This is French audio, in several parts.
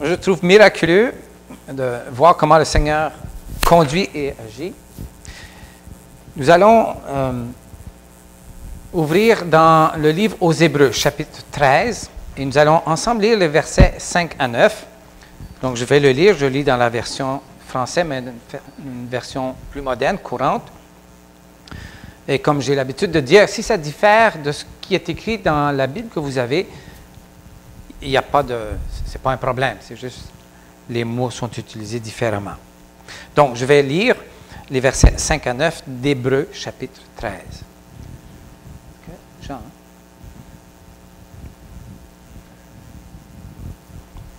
Je trouve miraculeux de voir comment le Seigneur conduit et agit. Nous allons ouvrir dans le livre aux Hébreux, chapitre 13, et nous allons ensemble lire les versets 5 à 9. Donc, je vais le lire, je lis dans la version française, mais une version plus moderne, courante. Et comme j'ai l'habitude de dire, si ça diffère de ce qui est écrit dans la Bible que vous avez, il n'y a pas de... c'est pas un problème, c'est juste les mots sont utilisés différemment. Donc, je vais lire les versets 5 à 9 d'Hébreux, chapitre 13. Okay. Jean.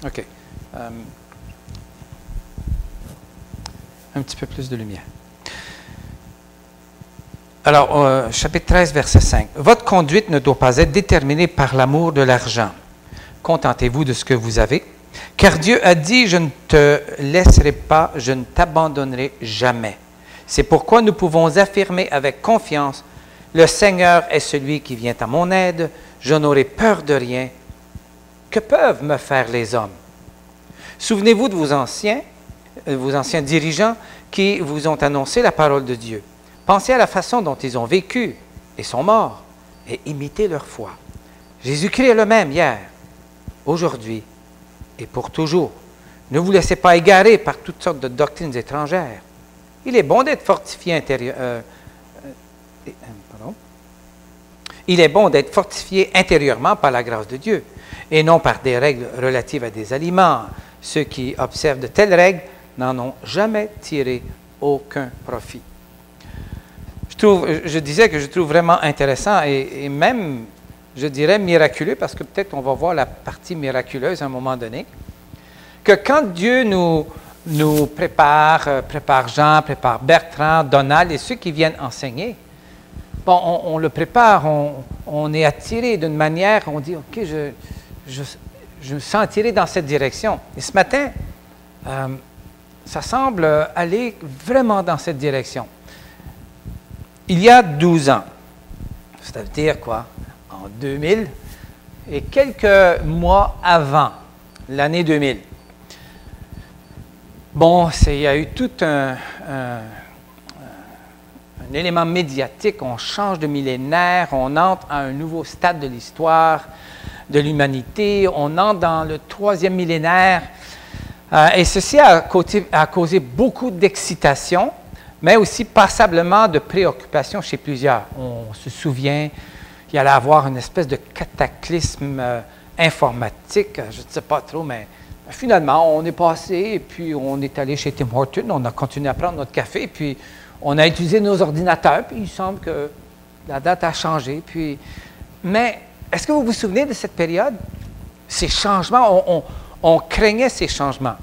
OK. Un petit peu plus de lumière. Alors, chapitre 13, verset 5. « Votre conduite ne doit pas être déterminée par l'amour de l'argent. Contentez-vous de ce que vous avez, car Dieu a dit, je ne te laisserai pas, je ne t'abandonnerai jamais. C'est pourquoi nous pouvons affirmer avec confiance, le Seigneur est celui qui vient à mon aide, je n'aurai peur de rien. Que peuvent me faire les hommes? Souvenez-vous de vos anciens dirigeants qui vous ont annoncé la parole de Dieu. Pensez à la façon dont ils ont vécu et sont morts, et imitez leur foi. Jésus-Christ est le même hier, aujourd'hui et pour toujours. Ne vous laissez pas égarer par toutes sortes de doctrines étrangères. Il est bon d'être fortifié Il est bon d'être fortifié intérieurement par la grâce de Dieu, et non par des règles relatives à des aliments. Ceux qui observent de telles règles n'en ont jamais tiré aucun profit. Je disais que je trouve vraiment intéressant et même, je dirais, miraculeux, parce que peut-être on va voir la partie miraculeuse à un moment donné, que quand Dieu nous prépare Jean, prépare Bertrand, Donald et ceux qui viennent enseigner, bon, on le prépare, on est attiré d'une manière, on dit, OK, je me sens attiré dans cette direction. Et ce matin, ça semble aller vraiment dans cette direction. Il y a 12 ans, ça veut dire quoi? En 2000, et quelques mois avant l'année 2000. Bon, il y a eu tout un élément médiatique, on change de millénaire, on entre à un nouveau stade de l'histoire de l'humanité, on entre dans le 3e millénaire, et ceci a causé beaucoup d'excitation, mais aussi passablement de préoccupation chez plusieurs. On se souvient qu'il allait y avoir une espèce de cataclysme informatique, je ne sais pas trop, mais finalement, on est passé, et puis on est allé chez Tim Hortons, on a continué à prendre notre café, puis on a utilisé nos ordinateurs, puis il semble que la date a changé. Mais est-ce que vous vous souvenez de cette période? Ces changements, on craignait ces changements.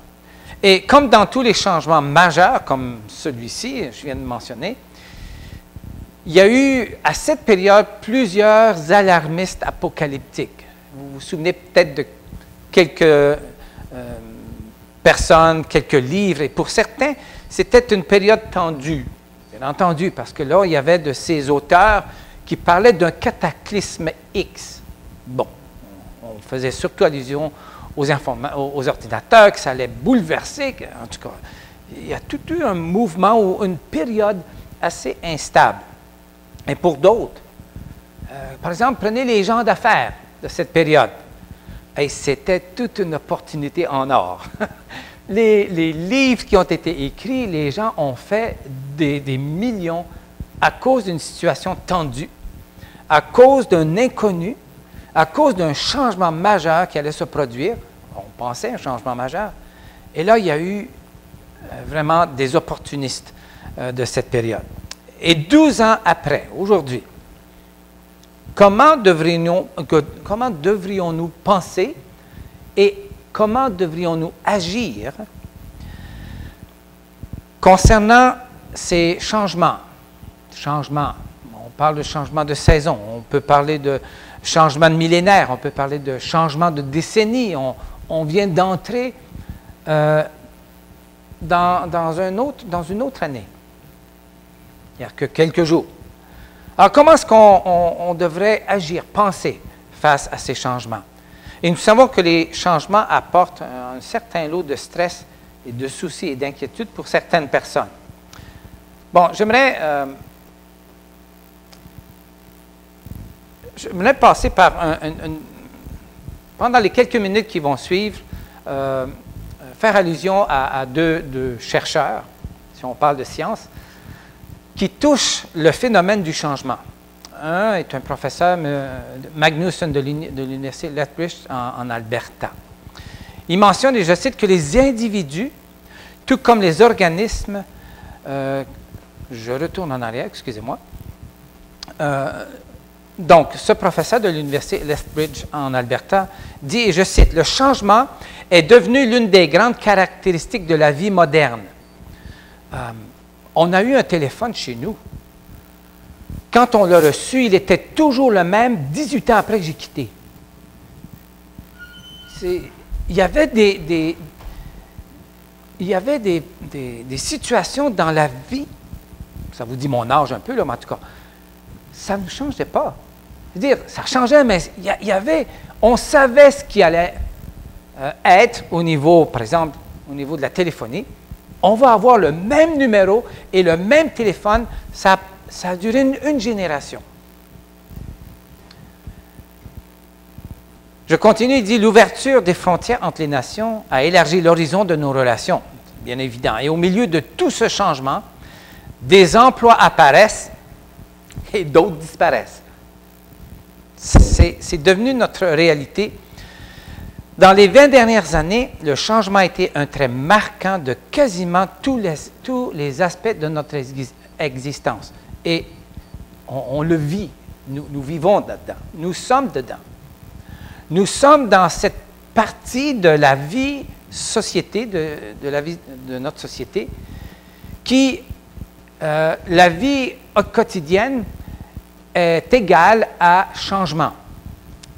Et comme dans tous les changements majeurs, comme celui-ci, je viens de mentionner, il y a eu à cette période plusieurs alarmistes apocalyptiques. Vous vous souvenez peut-être de quelques personnes, quelques livres, et pour certains, c'était une période tendue. Bien entendu, parce que là, il y avait de ces auteurs qui parlaient d'un cataclysme X. Bon, on faisait surtout allusion aux ordinateurs, que ça allait bouleverser. En tout cas, il y a tout eu un mouvement ou une période assez instable. Et pour d'autres, par exemple, prenez les gens d'affaires de cette période. Et c'était toute une opportunité en or. Les livres qui ont été écrits, les gens ont fait des millions à cause d'une situation tendue, à cause d'un inconnu, à cause d'un changement majeur qui allait se produire. On pensait à un changement majeur. Et là, il y a eu vraiment des opportunistes de cette période. Et 12 ans après, aujourd'hui, comment devrions-nous penser et comment devrions-nous agir concernant ces changements? On parle de changement de saison, on peut parler de changement de millénaire, on peut parler de changement de décennie. On vient d'entrer dans une autre année. Il n'y a que quelques jours. Alors, comment est-ce qu'on devrait agir, penser face à ces changements? Et nous savons que les changements apportent un certain lot de stress et de soucis et d'inquiétudes pour certaines personnes. Bon, j'aimerais passer par pendant les quelques minutes qui vont suivre, faire allusion à deux chercheurs, si on parle de science, qui touchent le phénomène du changement. Un est un professeur, Magnusson de l'Université Lethbridge en Alberta. Il mentionne, et je cite, que les individus, tout comme les organismes, je retourne en arrière, excusez-moi. Donc, ce professeur de l'Université Lethbridge en Alberta dit, et je cite, « Le changement est devenu l'une des grandes caractéristiques de la vie moderne. On a eu un téléphone chez nous. Quand on l'a reçu, il était toujours le même 18 ans après que j'ai quitté. » Il y avait des situations dans la vie, ça vous dit mon âge un peu, là, mais en tout cas, ça ne changeait pas. C'est-à-dire, ça changeait, mais on savait ce qui allait être au niveau, par exemple, au niveau de la téléphonie. On va avoir le même numéro et le même téléphone. Ça a duré une génération. Je continue, il dit, l'ouverture des frontières entre les nations a élargi l'horizon de nos relations, bien évident. Et au milieu de tout ce changement, des emplois apparaissent et d'autres disparaissent. C'est devenu notre réalité. Dans les 20 dernières années, le changement a été un trait marquant de quasiment tous les aspects de notre existence. Et on le vit. Nous vivons dedans. Nous sommes dedans. Nous sommes dans cette partie de la vie société, de la vie de notre société, qui, la vie quotidienne, est égale à changement,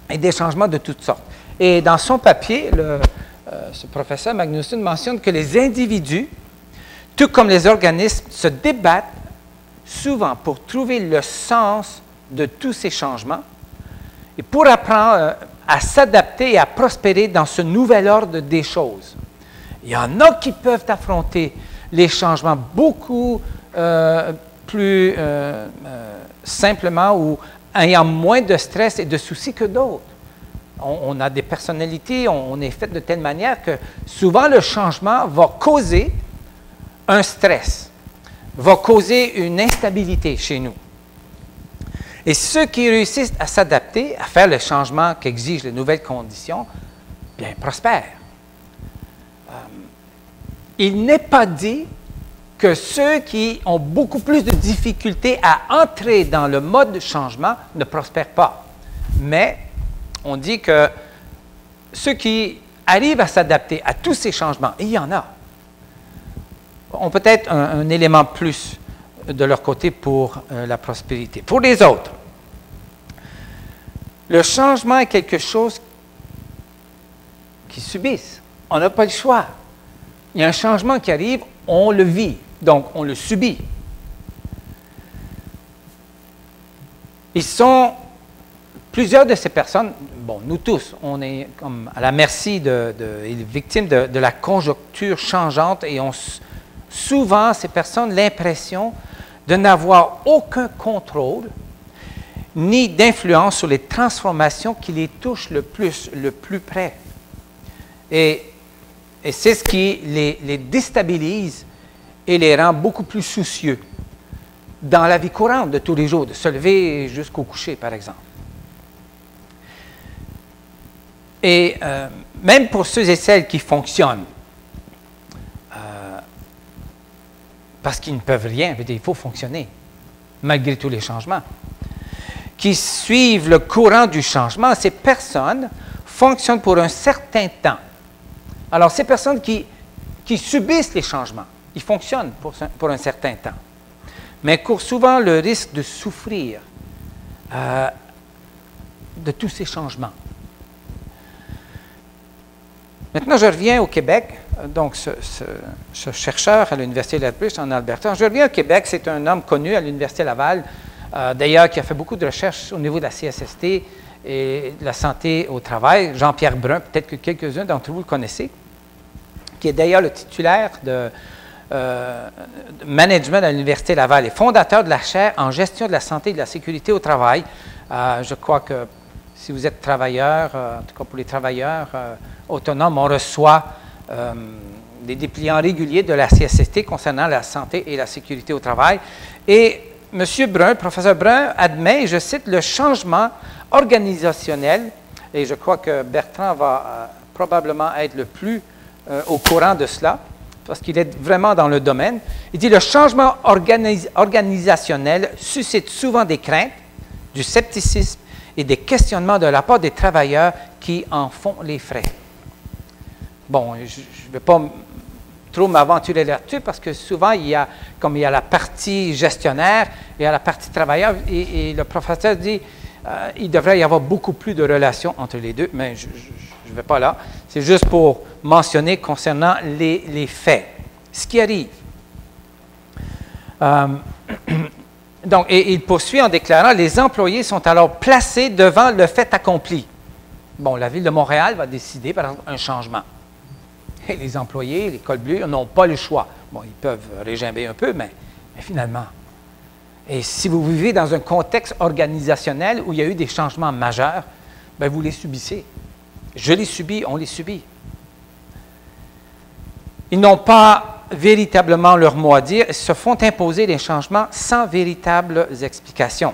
et des changements de toutes sortes. Et dans son papier, ce professeur Magnusson mentionne que les individus, tout comme les organismes, se débattent souvent pour trouver le sens de tous ces changements et pour apprendre à s'adapter et à prospérer dans ce nouvel ordre des choses. Il y en a qui peuvent affronter les changements beaucoup plus simplement ou ayant moins de stress et de soucis que d'autres. On a des personnalités, on est fait de telle manière que souvent le changement va causer un stress, va causer une instabilité chez nous. Et ceux qui réussissent à s'adapter, à faire le changement qu'exigent les nouvelles conditions, bien, prospèrent. Il n'est pas dit que ceux qui ont beaucoup plus de difficultés à entrer dans le mode de changement ne prospèrent pas. Mais on dit que ceux qui arrivent à s'adapter à tous ces changements, et il y en a, ont peut-être un élément plus de leur côté pour la prospérité. Pour les autres, le changement est quelque chose qu'ils subissent. On n'a pas le choix. Il y a un changement qui arrive, on le vit, donc on le subit. Plusieurs de ces personnes, bon, nous tous, on est comme à la merci victimes de la conjoncture changeante et ont souvent, ces personnes, l'impression de n'avoir aucun contrôle ni d'influence sur les transformations qui les touchent le plus près. Et c'est ce qui les déstabilise et les rend beaucoup plus soucieux dans la vie courante de tous les jours, de se lever jusqu'au coucher, par exemple. Et même pour ceux et celles qui fonctionnent, parce qu'ils ne peuvent rien, il faut fonctionner, malgré tous les changements, qui suivent le courant du changement, ces personnes fonctionnent pour un certain temps. Alors, ces personnes qui subissent les changements, ils fonctionnent pour un certain temps, mais courent souvent le risque de souffrir de tous ces changements. Maintenant, je reviens au Québec. Donc, ce chercheur à l'Université Lethbridge en Alberta, je reviens au Québec, c'est un homme connu à l'Université Laval, d'ailleurs, qui a fait beaucoup de recherches au niveau de la CSST et la santé au travail, Jean-Pierre Brun, peut-être que quelques-uns d'entre vous le connaissez, qui est d'ailleurs le titulaire de management à l'Université Laval et fondateur de la chaire en gestion de la santé et de la sécurité au travail. Je crois que si vous êtes travailleur, en tout cas pour les travailleurs autonomes, on reçoit des dépliants réguliers de la CSST concernant la santé et la sécurité au travail. Et M. Brun, professeur Brun, admet, je cite, le changement organisationnel, et je crois que Bertrand va probablement être le plus au courant de cela, parce qu'il est vraiment dans le domaine. Il dit, le changement organisationnel suscite souvent des craintes, du scepticisme et des questionnements de la part des travailleurs qui en font les frais. Bon, je ne vais pas trop m'aventurer là-dessus parce que souvent, comme il y a la partie gestionnaire, il y a la partie travailleur, et le professeur dit il devrait y avoir beaucoup plus de relations entre les deux, mais je ne vais pas là. C'est juste pour mentionner concernant les faits. Ce qui arrive. Donc, et il poursuit en déclarant, les employés sont alors placés devant le fait accompli. Bon, la Ville de Montréal va décider, par exemple, un changement. Et les employés, les cols bleus, n'ont pas le choix. Bon, ils peuvent régimber un peu, mais finalement. Et si vous vivez dans un contexte organisationnel où il y a eu des changements majeurs, bien, vous les subissez. Je les subis, on les subit. Ils n'ont pas véritablement leur mot à dire, se font imposer des changements sans véritables explications.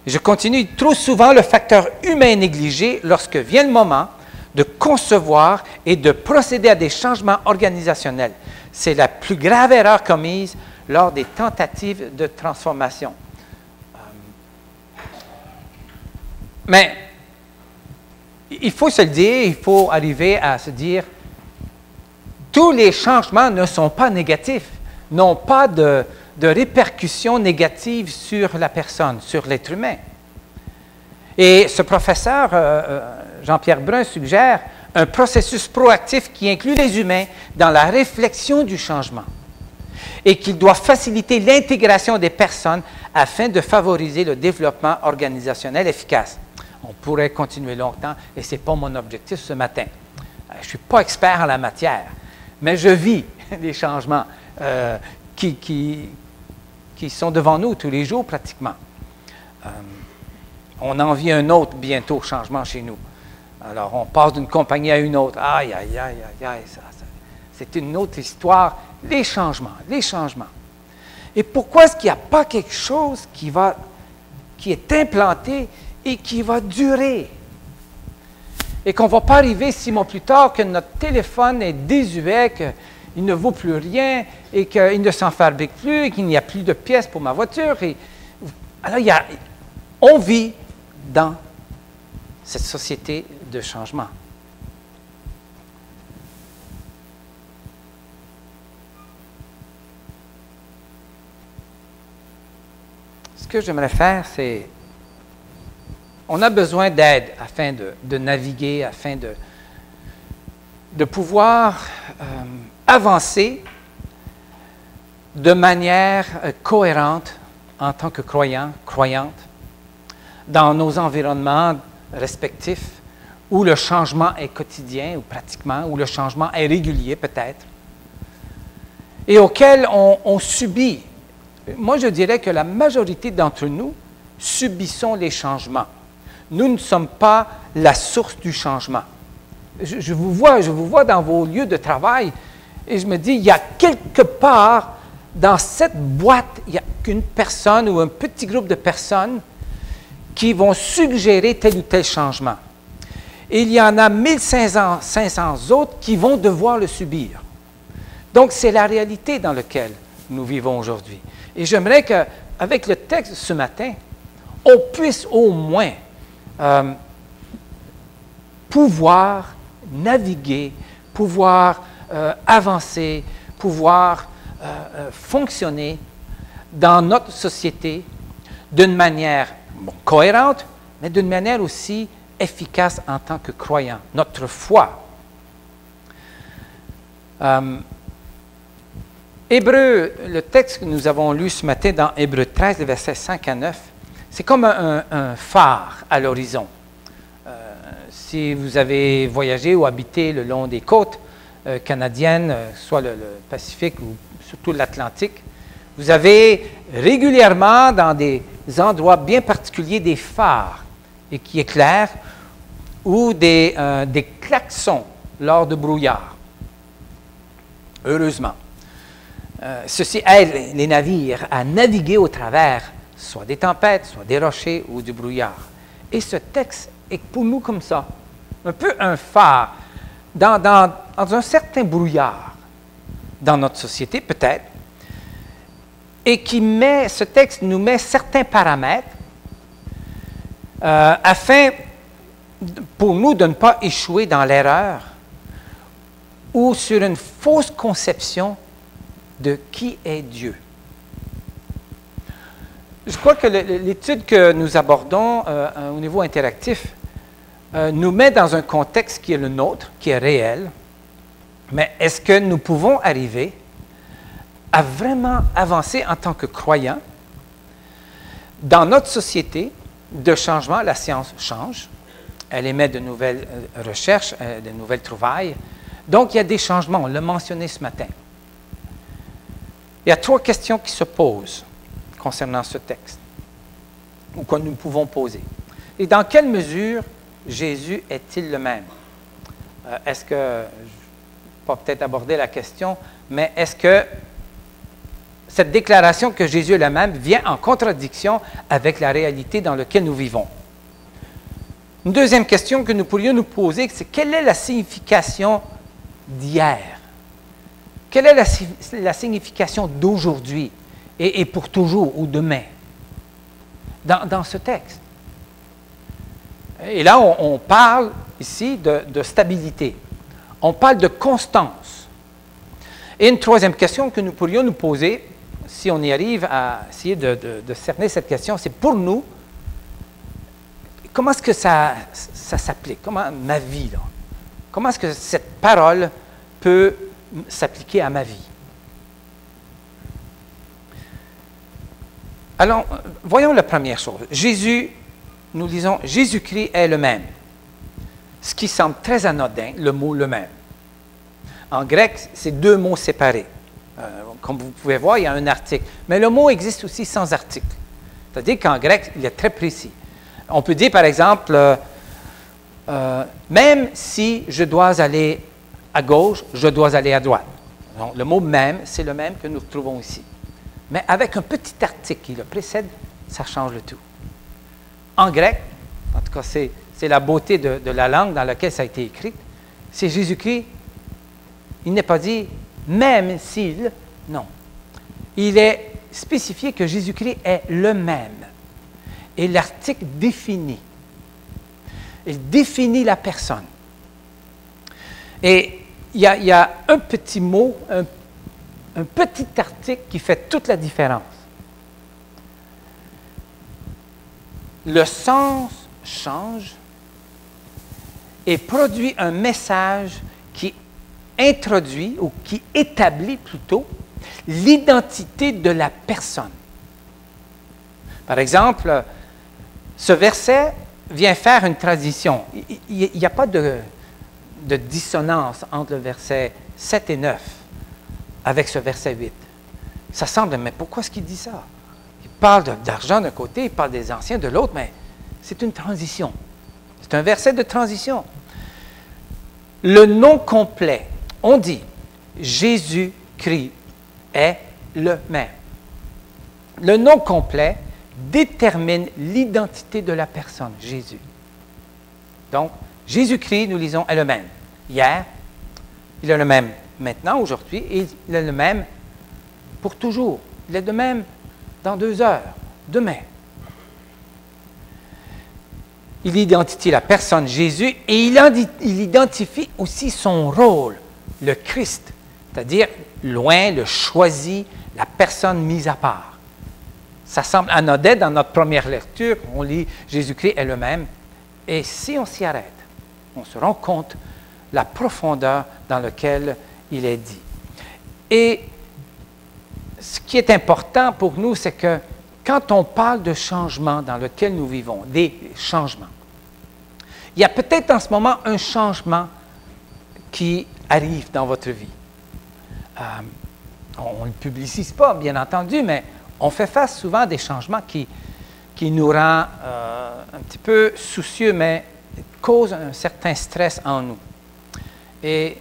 Je continue, trop souvent le facteur humain est négligé lorsque vient le moment de concevoir et de procéder à des changements organisationnels. C'est la plus grave erreur commise lors des tentatives de transformation. Mais il faut se le dire, il faut arriver à se dire, tous les changements ne sont pas négatifs, n'ont pas de répercussions négatives sur la personne, sur l'être humain. Et ce professeur, Jean-Pierre Brun, suggère un processus proactif qui inclut les humains dans la réflexion du changement et qui doit faciliter l'intégration des personnes afin de favoriser le développement organisationnel efficace. On pourrait continuer longtemps et ce n'est pas mon objectif ce matin. Je ne suis pas expert en la matière, mais je vis les changements qui sont devant nous tous les jours pratiquement. On en vit un autre bientôt, changement chez nous. Alors, on passe d'une compagnie à une autre. Aïe, aïe, aïe, aïe, aïe, c'est une autre histoire. Les changements, les changements. Et pourquoi est-ce qu'il n'y a pas quelque chose qui est implanté et qui va durer? Et qu'on ne va pas arriver 6 mois plus tard que notre téléphone est désuet, qu'il ne vaut plus rien et qu'il ne s'en fabrique plus et qu'il n'y a plus de pièces pour ma voiture. Alors, on vit dans cette société de changement. Ce que j'aimerais faire, c'est... On a besoin d'aide afin de naviguer, afin de pouvoir avancer de manière cohérente en tant que croyants, croyantes, dans nos environnements respectifs, où le changement est quotidien, ou pratiquement, où le changement est régulier peut-être, et auquel on subit. Moi, je dirais que la majorité d'entre nous subissons les changements. Nous ne sommes pas la source du changement. Je vous vois dans vos lieux de travail, et je me dis, il y a quelque part, dans cette boîte, il y a qu'une personne ou un petit groupe de personnes qui vont suggérer tel ou tel changement. Et il y en a 1500 autres qui vont devoir le subir. Donc, c'est la réalité dans laquelle nous vivons aujourd'hui. Et j'aimerais qu'avec le texte ce matin, on puisse au moins pouvoir naviguer, pouvoir avancer, pouvoir fonctionner dans notre société d'une manière cohérente, mais d'une manière aussi efficace en tant que croyant. Notre foi. Hébreux, le texte que nous avons lu ce matin dans Hébreux 13, versets 5 à 9, C'est comme un phare à l'horizon. Si vous avez voyagé ou habité le long des côtes canadiennes, soit le Pacifique ou surtout l'Atlantique, vous avez régulièrement dans des endroits bien particuliers des phares et qui éclairent ou des klaxons lors de brouillard. Heureusement. Ceci aide les navires à naviguer au travers soit des tempêtes, soit des rochers ou du brouillard. Et ce texte est pour nous comme ça, un peu un phare dans un certain brouillard dans notre société peut-être, et ce texte nous met certains paramètres afin pour nous de ne pas échouer dans l'erreur ou sur une fausse conception de qui est Dieu. Je crois que l'étude que nous abordons au niveau interactif nous met dans un contexte qui est le nôtre, qui est réel, mais est-ce que nous pouvons arriver à vraiment avancer en tant que croyants dans notre société de changement? La science change, elle émet de nouvelles recherches, de nouvelles trouvailles, donc il y a des changements, on l'a mentionné ce matin. Il y a 3 questions qui se posent concernant ce texte, ou que nous pouvons poser. Et dans quelle mesure Jésus est-il le même? Est-ce que, je ne vais pas peut-être aborder la question, mais est-ce que cette déclaration que Jésus est le même vient en contradiction avec la réalité dans laquelle nous vivons? Une deuxième question que nous pourrions nous poser, c'est quelle est la signification d'hier? Quelle est la signification d'aujourd'hui et pour toujours ou demain dans ce texte? Et là, on parle ici de stabilité. On parle de constance. Et une troisième question que nous pourrions nous poser, si on y arrive à essayer de cerner cette question, c'est pour nous, comment est-ce que ça s'applique? Comment ma vie, là? Comment est-ce que cette parole peut s'appliquer à ma vie? Alors, voyons la première chose. Nous lisons, Jésus-Christ est le même. Ce qui semble très anodin, le mot le même. En grec, c'est 2 mots séparés. Comme vous pouvez voir, il y a un article. Mais le mot existe aussi sans article. C'est-à-dire qu'en grec, il est très précis. On peut dire, par exemple, même si je dois aller à gauche, je dois aller à droite. Donc, le mot « même », c'est le même que nous trouvons ici. Mais avec un petit article qui le précède, ça change le tout. En grec, en tout cas, c'est la beauté de la langue dans laquelle ça a été écrit, c'est Jésus-Christ. Il n'est pas dit « même s'il », non. Il est spécifié que Jésus-Christ est le même. Et l'article définit. Il définit la personne. Et il y a un petit mot, un petit article qui fait toute la différence. Le sens change et produit un message qui introduit, ou qui établit plutôt, l'identité de la personne. Par exemple, ce verset vient faire une transition. Il n'y a pas de dissonance entre le verset 7 et 9 avec ce verset 8. Ça semble, mais pourquoi est-ce qu'il dit ça? Il parle d'argent d'un côté, il parle des anciens de l'autre, mais c'est une transition. C'est un verset de transition. Le nom complet, on dit Jésus-Christ est le même. Le nom complet détermine l'identité de la personne, Jésus. Donc, Jésus-Christ, nous lisons, est le même. Hier, il est le même maintenant, aujourd'hui, et il est le même pour toujours. Il est le même dans 2 heures, demain. Il identifie la personne Jésus et il identifie aussi son rôle, le Christ, c'est-à-dire loin, le choisi, la personne mise à part. Ça semble anodin dans notre première lecture, on lit Jésus-Christ est le même, et si on s'y arrête, on se rend compte la profondeur dans laquelle il est dit. Et ce qui est important pour nous, c'est que quand on parle de changement dans lequel nous vivons, des changements, il y a peut-être en ce moment un changement qui arrive dans votre vie. On ne le publicise pas, bien entendu, mais on fait face souvent à des changements qui nous rend un petit peu soucieux, mais causent un certain stress en nous. Et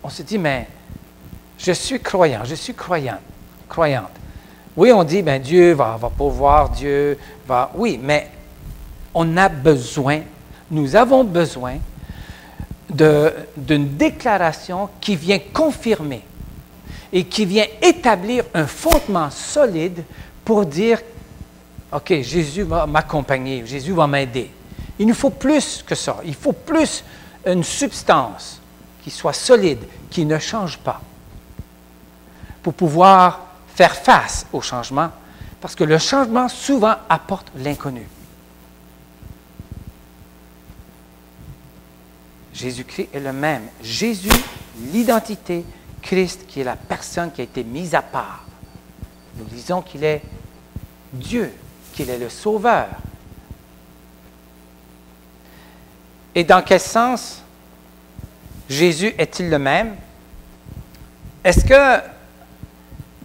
on se dit, mais je suis croyant, je suis croyante. Oui, on dit, ben Dieu va pourvoir, Dieu va... Oui, mais on a besoin, nous avons besoin d'une déclaration qui vient confirmer et qui vient établir un fondement solide pour dire, OK, Jésus va m'accompagner, Jésus va m'aider. Il nous faut plus que ça. Il faut plus une substance qui soit solide, qui ne change pas, pour pouvoir faire face au changement, parce que le changement souvent apporte l'inconnu. Jésus-Christ est le même. Jésus, l'identité, Christ qui est la personne qui a été mise à part. Nous disons qu'il est Dieu, qu'il est le Sauveur. Et dans quel sens Jésus est-il le même? Est-ce que,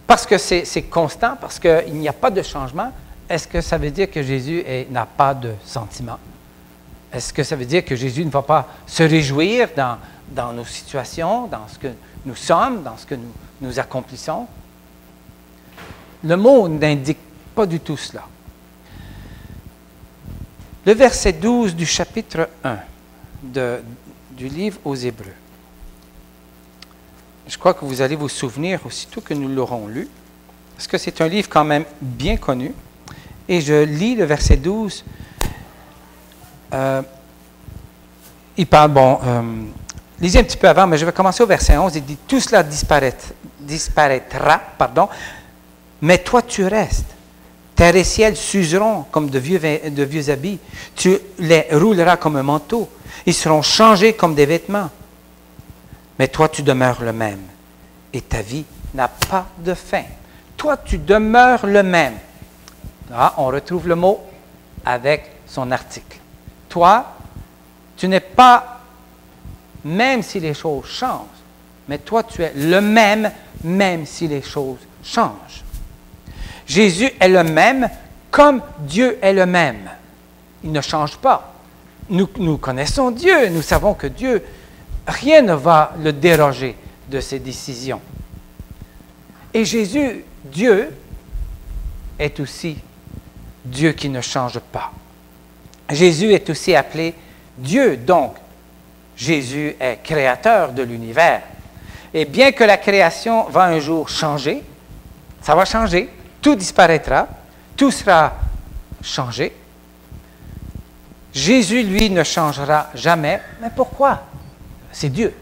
parce que c'est constant, parce qu'il n'y a pas de changement, est-ce que ça veut dire que Jésus n'a pas de sentiment? Est-ce que ça veut dire que Jésus ne va pas se réjouir dans nos situations, dans ce que nous sommes, dans ce que nous accomplissons? Le mot n'indique pas du tout cela. Le verset 12 du chapitre 1 du livre aux Hébreux. Je crois que vous allez vous souvenir aussitôt que nous l'aurons lu, parce que c'est un livre quand même bien connu. Et je lis le verset 12. Il parle, lisez un petit peu avant, mais je vais commencer au verset 11. Il dit, « Tout cela disparaîtra, mais toi tu restes. Terre et ciel s'useront comme de vieux habits. Tu les rouleras comme un manteau. Ils seront changés comme des vêtements. Mais toi tu demeures le même. Et ta vie n'a pas de fin. » Toi tu demeures le même. Là, on retrouve le mot avec son article. Toi, tu n'es pas, même si les choses changent, mais toi, tu es le même, même si les choses changent. Jésus est le même comme Dieu est le même. Il ne change pas. Nous connaissons Dieu, nous savons que Dieu, rien ne va le déroger de ses décisions. Et Jésus, Dieu, est aussi Dieu qui ne change pas. Jésus est aussi appelé Dieu, donc Jésus est créateur de l'univers. Et bien que la création va un jour changer, ça va changer, tout disparaîtra, tout sera changé. Jésus, lui, ne changera jamais. Mais pourquoi? C'est Dieu.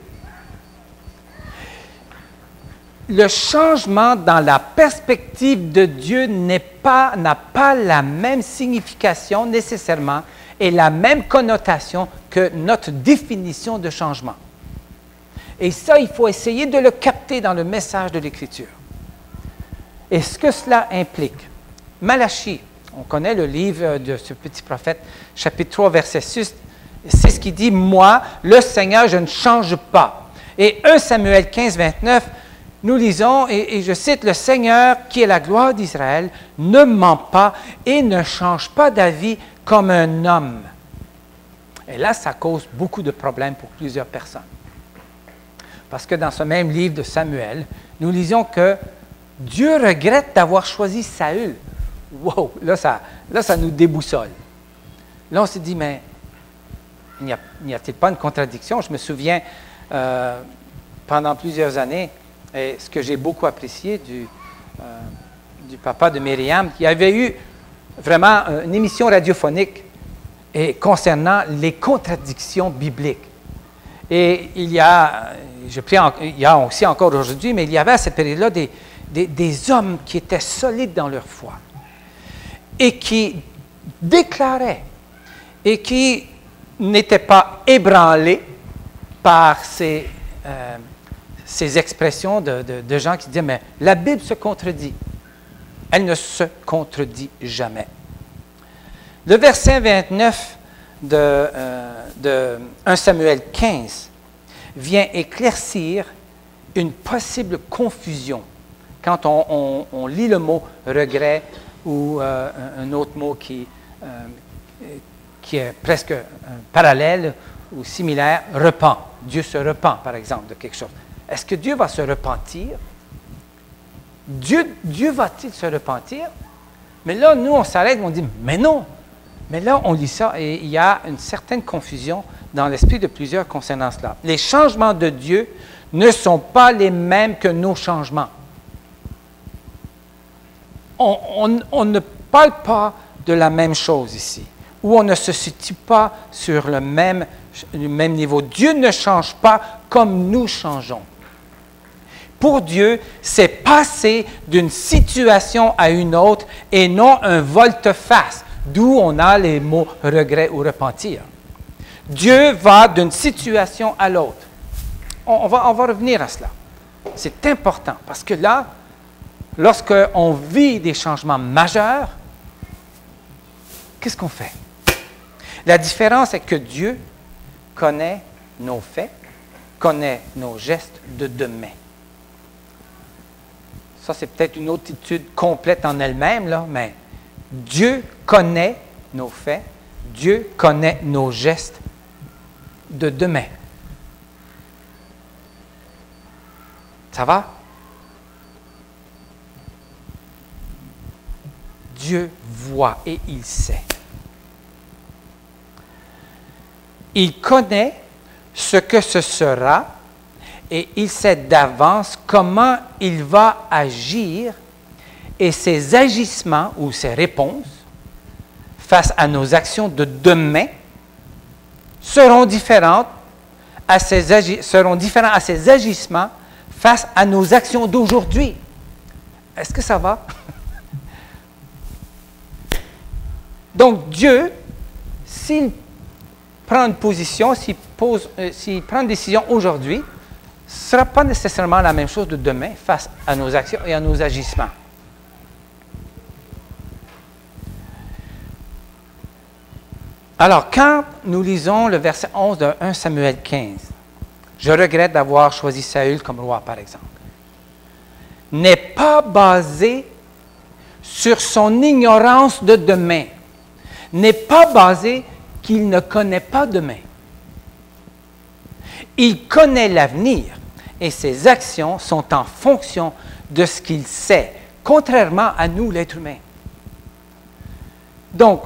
Le changement dans la perspective de Dieu n'a pas la même signification nécessairement et la même connotation que notre définition de changement. Et ça, il faut essayer de le capter dans le message de l'Écriture. Et ce que cela implique. Malachie, on connaît le livre de ce petit prophète, chapitre 3, verset 6, c'est ce qui dit « Moi, le Seigneur, je ne change pas ». Et 1 Samuel 15, 29, nous lisons, et je cite, « Le Seigneur, qui est la gloire d'Israël, ne ment pas et ne change pas d'avis comme un homme. » Et là, ça cause beaucoup de problèmes pour plusieurs personnes. Parce que dans ce même livre de Samuel, nous lisons que Dieu regrette d'avoir choisi Saül. Wow! Là, ça nous déboussole. Là, on s'est dit, mais n'y a-t-il pas une contradiction? Je me souviens, pendant plusieurs années, et ce que j'ai beaucoup apprécié du papa de Myriam, qui avait eu vraiment une émission radiophonique concernant les contradictions bibliques. Et il y a aussi encore aujourd'hui, mais il y avait à cette période-là des hommes qui étaient solides dans leur foi et qui déclaraient et qui n'étaient pas ébranlés par ces expressions de gens qui disaient « mais la Bible se contredit ». Elle ne se contredit jamais. Le verset 29 de 1 Samuel 15 vient éclaircir une possible confusion quand on lit le mot regret ou un autre mot qui est presque parallèle ou similaire, repent. Dieu se repent, par exemple, de quelque chose. Est-ce que Dieu va se repentir? Dieu va-t-il se repentir? Mais là, nous, on s'arrête et on dit, mais non! Mais là, on lit ça et il y a une certaine confusion dans l'esprit de plusieurs concernant cela. Les changements de Dieu ne sont pas les mêmes que nos changements. On ne parle pas de la même chose ici, ou on ne se situe pas sur le même niveau. Dieu ne change pas comme nous changeons. Pour Dieu, c'est passer d'une situation à une autre et non un volte-face, d'où on a les mots regret ou repentir. Dieu va d'une situation à l'autre. On va revenir à cela. C'est important parce que là, lorsqu'on vit des changements majeurs, qu'est-ce qu'on fait? La différence est que Dieu connaît nos faits, connaît nos gestes de demain. Ça, c'est peut-être une autre étude complète en elle-même, là, mais Dieu connaît nos faits, Dieu connaît nos gestes de demain. Ça va? Dieu voit et il sait. Il connaît ce que ce sera et il sait d'avance comment il va agir et ses agissements ou ses réponses face à nos actions de demain seront différents à ses agissements face à nos actions d'aujourd'hui. Est-ce que ça va? Donc Dieu, s'il prend une position, s'il prend une décision aujourd'hui, ce ne sera pas nécessairement la même chose de demain face à nos actions et à nos agissements. Alors, quand nous lisons le verset 11 de 1 Samuel 15, je regrette d'avoir choisi Saül comme roi, par exemple, n'est pas basé sur son ignorance de demain, n'est pas basé qu'il ne connaît pas demain. Il connaît l'avenir et ses actions sont en fonction de ce qu'il sait, contrairement à nous, l'être humain. Donc,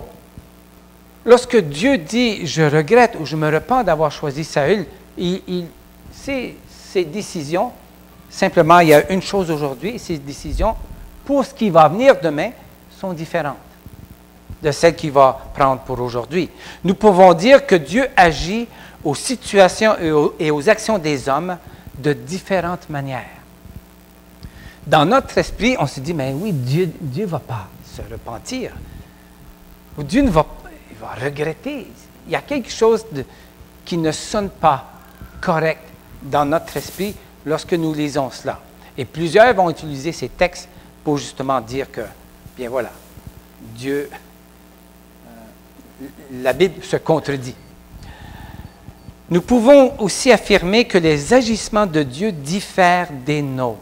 lorsque Dieu dit « je regrette » ou « je me repens d'avoir choisi Saül », ses décisions, simplement il y a une chose aujourd'hui, ses décisions, pour ce qui va venir demain, sont différentes de celles qu'il va prendre pour aujourd'hui. Nous pouvons dire que Dieu agit aux situations et aux actions des hommes de différentes manières. Dans notre esprit, on se dit, mais oui, Dieu ne va pas se repentir. Ou Dieu il va regretter. Il y a quelque chose qui ne sonne pas correct dans notre esprit lorsque nous lisons cela. Et plusieurs vont utiliser ces textes pour justement dire que, bien voilà, Dieu, la Bible se contredit. Nous pouvons aussi affirmer que les agissements de Dieu diffèrent des nôtres.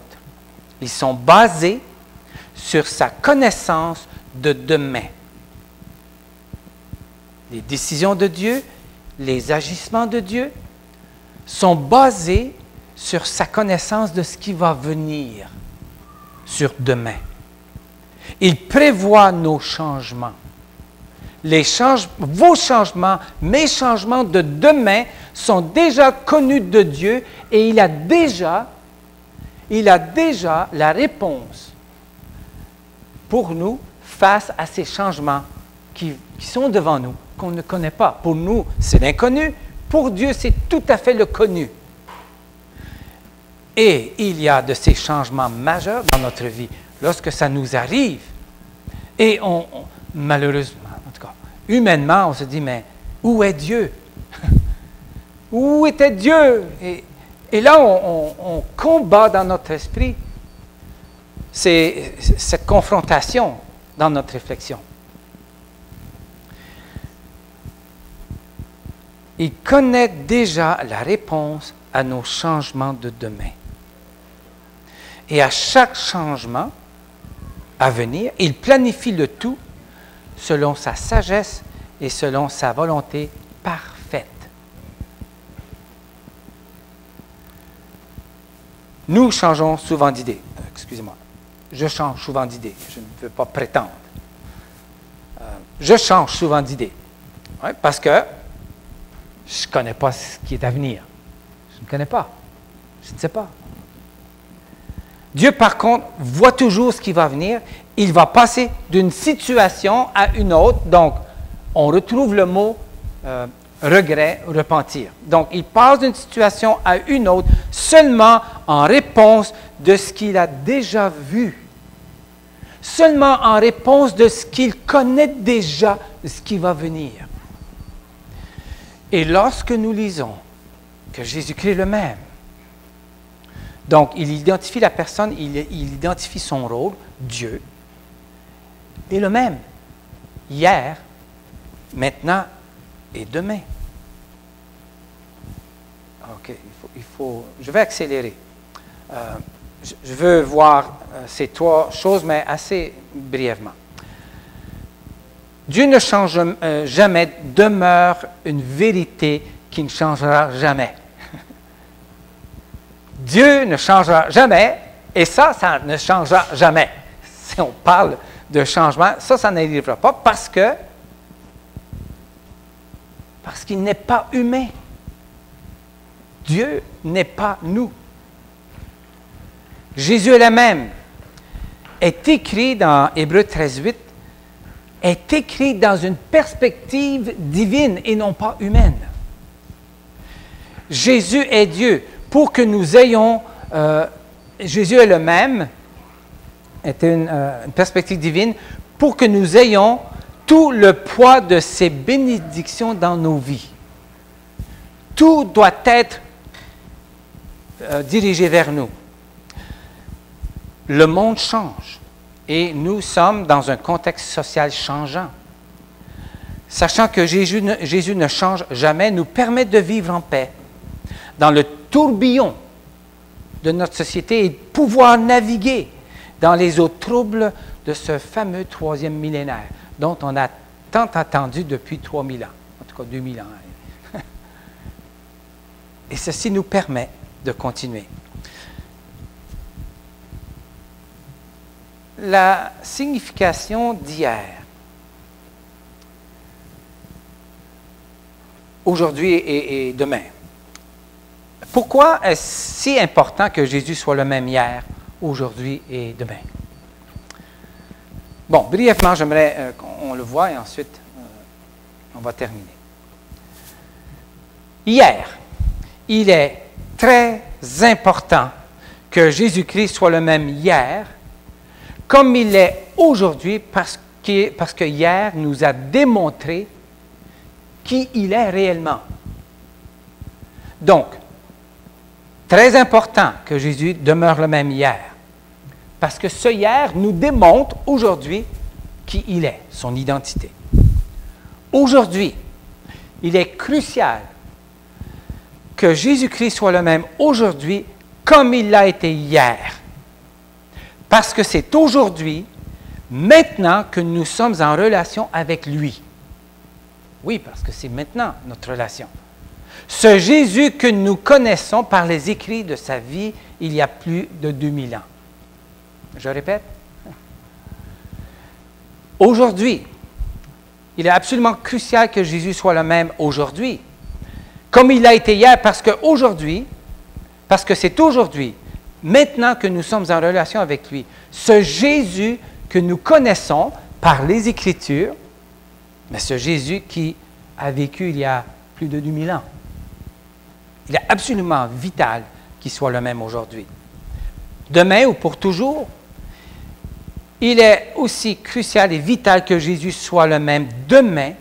Ils sont basés sur sa connaissance de demain. Les décisions de Dieu, les agissements de Dieu sont basés sur sa connaissance de ce qui va venir sur demain. Il prévoit nos changements. Vos changements, mes changements de demain sont déjà connus de Dieu et il a déjà la réponse pour nous face à ces changements qui sont devant nous, qu'on ne connaît pas. Pour nous, c'est l'inconnu. Pour Dieu, c'est tout à fait le connu. Et il y a de ces changements majeurs dans notre vie. Lorsque ça nous arrive, et malheureusement, en tout cas, humainement, on se dit, mais où est Dieu? Où était Dieu? Et là, on combat dans notre esprit c'est cette confrontation dans notre réflexion. Il connaît déjà la réponse à nos changements de demain. Et à chaque changement à venir, il planifie le tout selon sa sagesse et selon sa volonté parfaite. Nous changeons souvent d'idée. Excusez-moi. Je change souvent d'idée. Je ne veux pas prétendre. Je change souvent d'idée. Ouais, parce que je ne connais pas ce qui est à venir. Je ne connais pas. Je ne sais pas. Dieu, par contre, voit toujours ce qui va venir. Il va passer d'une situation à une autre. Donc, on retrouve le mot regret, repentir. Donc, il passe d'une situation à une autre seulement en réponse de ce qu'il a déjà vu. Seulement en réponse de ce qu'il connaît déjà, de ce qui va venir. Et lorsque nous lisons que Jésus-Christ est le même, donc il identifie la personne, il identifie son rôle, Dieu, est le même, hier, maintenant et demain. OK, je vais accélérer. Je veux voir ces trois choses, mais assez brièvement. Dieu ne change jamais, demeure une vérité qui ne changera jamais. Dieu ne changera jamais, et ça ne changera jamais. Si on parle de changement, ça n'arrivera pas parce qu'il n'est pas humain. Dieu n'est pas nous. Jésus est le même. Est écrit dans Hébreux 13:8, est écrit dans une perspective divine et non pas humaine. Jésus est Dieu. Pour que nous ayons, Jésus est le même, est une perspective divine, pour que nous ayons tout le poids de ses bénédictions dans nos vies. Tout doit être dirigé vers nous. Le monde change et nous sommes dans un contexte social changeant. Sachant que Jésus ne change jamais, nous permet de vivre en paix dans le tourbillon de notre société et de pouvoir naviguer dans les eaux troubles de ce fameux troisième millénaire dont on a tant attendu depuis 3000 ans, en tout cas 2000 ans. Et ceci nous permet de continuer. La signification d'hier, aujourd'hui et demain. Pourquoi est-ce si important que Jésus soit le même hier, aujourd'hui et demain? Bon, brièvement, j'aimerais qu'on le voie et ensuite on va terminer. Hier, il est très important que Jésus-Christ soit le même hier, comme il est aujourd'hui, parce que hier nous a démontré qui il est réellement. Donc, très important que Jésus demeure le même hier, parce que ce hier nous démontre aujourd'hui qui il est, son identité. Aujourd'hui, il est crucial que Jésus-Christ soit le même aujourd'hui comme il l'a été hier. Parce que c'est aujourd'hui, maintenant, que nous sommes en relation avec lui. Oui, parce que c'est maintenant notre relation. Ce Jésus que nous connaissons par les écrits de sa vie il y a plus de 2000 ans. Je répète. Aujourd'hui, il est absolument crucial que Jésus soit le même aujourd'hui, comme il l'a été hier, parce que c'est aujourd'hui, maintenant que nous sommes en relation avec lui. Ce Jésus que nous connaissons par les Écritures, mais ce Jésus qui a vécu il y a plus de 2000 ans. Il est absolument vital qu'il soit le même aujourd'hui. Demain ou pour toujours, il est aussi crucial et vital que Jésus soit le même demain,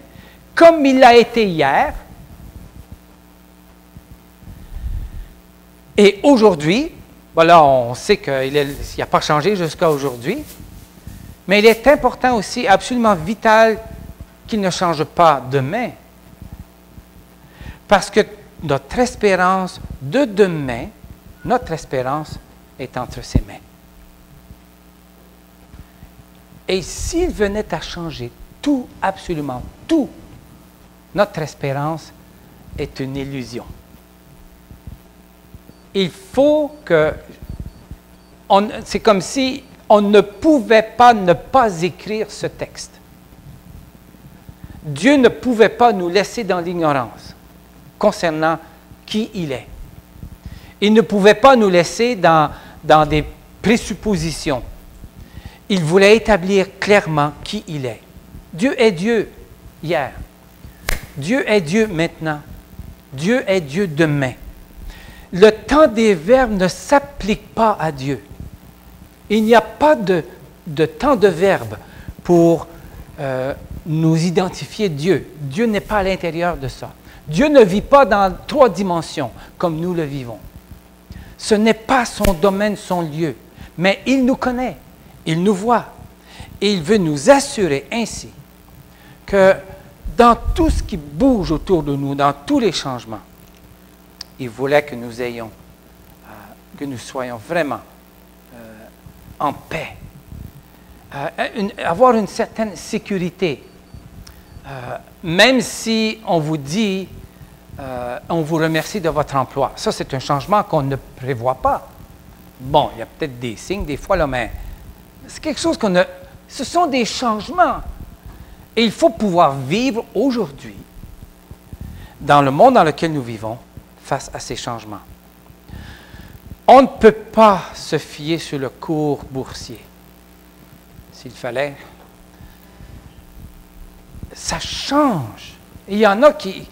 comme il l'a été hier. Et aujourd'hui, Voilà, on sait qu'il n'a pas changé jusqu'à aujourd'hui. Mais il est important aussi, absolument vital, qu'il ne change pas demain. Parce que notre espérance de demain, notre espérance est entre ses mains. Et s'il venait à changer tout, absolument tout, notre espérance est une illusion. Il faut que... C'est comme si on ne pouvait pas ne pas écrire ce texte. Dieu ne pouvait pas nous laisser dans l'ignorance concernant qui il est. Il ne pouvait pas nous laisser dans des présuppositions. Il voulait établir clairement qui il est. Dieu est Dieu hier. Dieu est Dieu maintenant. Dieu est Dieu demain. Le temps des verbes ne s'applique pas à Dieu. Il n'y a pas de temps de verbe pour nous identifier Dieu. Dieu n'est pas à l'intérieur de ça. Dieu ne vit pas dans 3 dimensions comme nous le vivons. Ce n'est pas son domaine, son lieu. Mais il nous connaît, il nous voit. Et il veut nous assurer ainsi que dans tout ce qui bouge autour de nous, dans tous les changements, il voulait que nous ayons, que nous soyons vraiment en paix, avoir une certaine sécurité. Même si on vous dit, on vous remercie de votre emploi. Ça, c'est un changement qu'on ne prévoit pas. Bon, il y a peut-être des signes des fois, là, mais c'est quelque chose qu'on a... Ce sont des changements. Et il faut pouvoir vivre aujourd'hui, dans le monde dans lequel nous vivons, face à ces changements. On ne peut pas se fier sur le cours boursier. S'il fallait... Ça change. Et il y en a qui,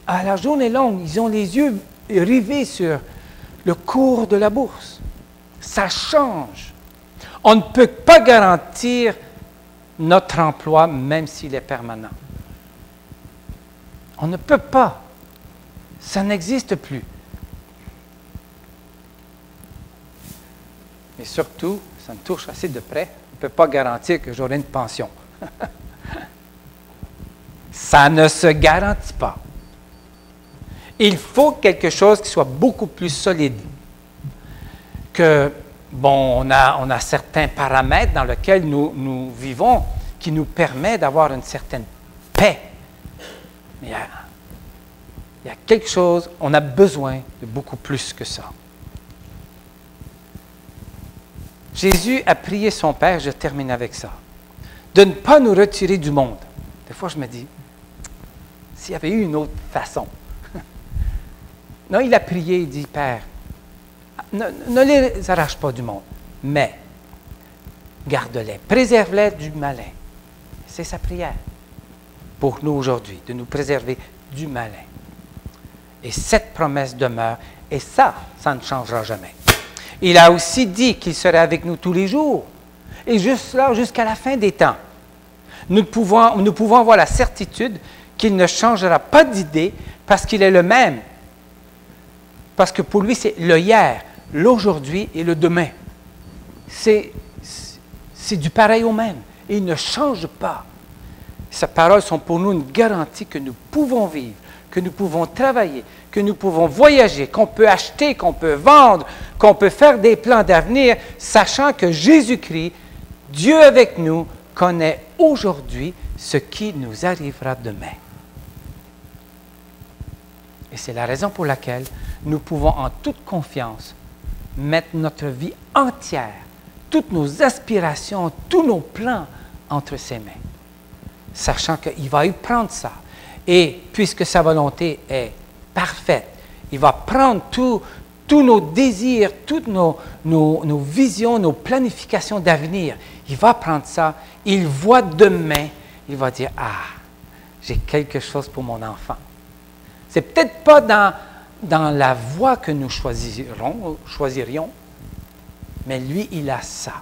à la journée longue, ils ont les yeux rivés sur le cours de la bourse. Ça change. On ne peut pas garantir notre emploi, même s'il est permanent. On ne peut pas. Ça n'existe plus. Mais surtout, ça me touche assez de près, on ne peut pas garantir que j'aurai une pension. Ça ne se garantit pas. Il faut quelque chose qui soit beaucoup plus solide. Que, bon, on a certains paramètres dans lesquels nous vivons qui nous permettent d'avoir une certaine paix. Mais il y a quelque chose, on a besoin de beaucoup plus que ça. Jésus a prié son Père, je termine avec ça, de ne pas nous retirer du monde. Des fois, je me dis, s'il y avait eu une autre façon. Non, il a prié, il dit, Père, ne les arrache pas du monde, mais garde-les, préserve-les du malin. C'est sa prière pour nous aujourd'hui, de nous préserver du malin. Et cette promesse demeure, et ça ne changera jamais. Il a aussi dit qu'il serait avec nous tous les jours, et juste là, jusqu'à la fin des temps. Nous pouvons avoir la certitude qu'il ne changera pas d'idée parce qu'il est le même. Parce que pour lui, c'est le hier, l'aujourd'hui et le demain. C'est du pareil au même. Et il ne change pas. Ses paroles sont pour nous une garantie que nous pouvons vivre, que nous pouvons travailler, que nous pouvons voyager, qu'on peut acheter, qu'on peut vendre, qu'on peut faire des plans d'avenir, sachant que Jésus-Christ, Dieu avec nous, connaît aujourd'hui ce qui nous arrivera demain. Et c'est la raison pour laquelle nous pouvons en toute confiance mettre notre vie entière, toutes nos aspirations, tous nos plans entre ses mains, sachant qu'il va y prendre ça. Et puisque sa volonté est parfaite, il va prendre tous nos désirs, toutes nos visions, nos planifications d'avenir. Il va prendre ça, il voit demain, il va dire, ah, j'ai quelque chose pour mon enfant. C'est peut-être pas dans la voie que nous choisirions, mais lui, il a ça.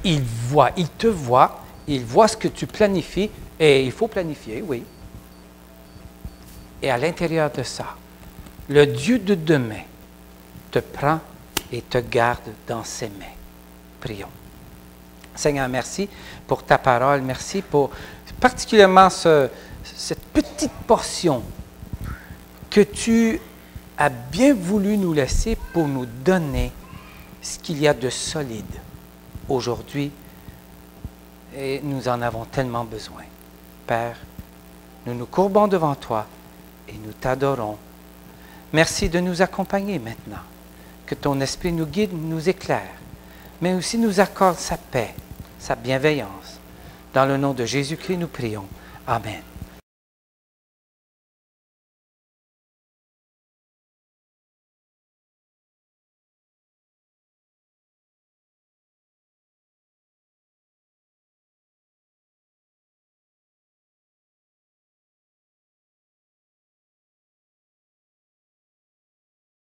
Il voit, il te voit, il voit ce que tu planifies, et il faut planifier, oui. Et à l'intérieur de ça, le Dieu de demain te prend et te garde dans ses mains. Prions. Seigneur, merci pour ta parole. Merci pour particulièrement cette petite portion que tu as bien voulu nous laisser pour nous donner ce qu'il y a de solide aujourd'hui. Et nous en avons tellement besoin. Père, nous nous courbons devant toi et nous t'adorons. Merci de nous accompagner maintenant. Que ton esprit nous guide, nous éclaire, mais aussi nous accorde sa paix, sa bienveillance. Dans le nom de Jésus-Christ, nous prions. Amen.